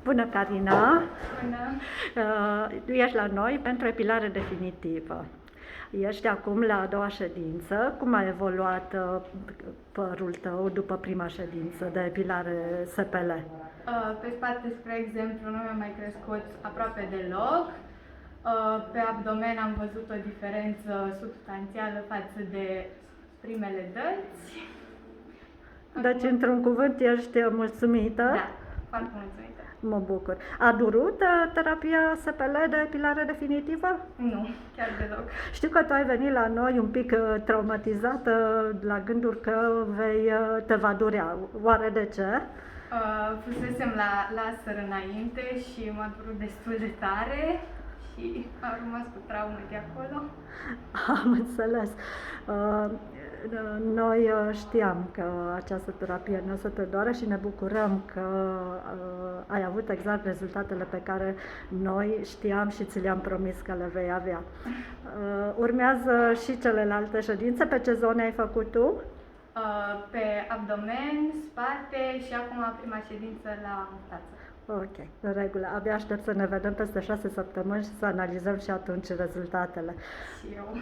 Bună, Carina! Bună! Ești la noi pentru epilare definitivă. Ești acum la a doua ședință. Cum a evoluat părul tău după prima ședință de epilare SPL? Pe spate, spre exemplu, nu mi-a mai crescut aproape deloc. Pe abdomen am văzut o diferență substanțială față de primele dăți. Deci, într-un cuvânt, ești mulțumită? Da, foarte mulțumită. Mă bucur. A durut terapia SPL de epilare definitivă? Nu, chiar deloc. Știu că tu ai venit la noi un pic traumatizată la gândul că te va durea. Oare de ce? Fusesem la laser înainte și m-a durut destul de tare și am rămas cu traume de acolo. Am înțeles. Noi știam că această terapie nu o să te doare și ne bucurăm că ai avut exact rezultatele pe care noi știam și ți le-am promis că le vei avea. Urmează și celelalte ședințe. Pe ce zone ai făcut tu? Pe abdomen, spate și acum prima ședință la mustață. Ok, în regulă. Abia aștept să ne vedem peste 6 săptămâni și să analizăm și atunci rezultatele. Și eu.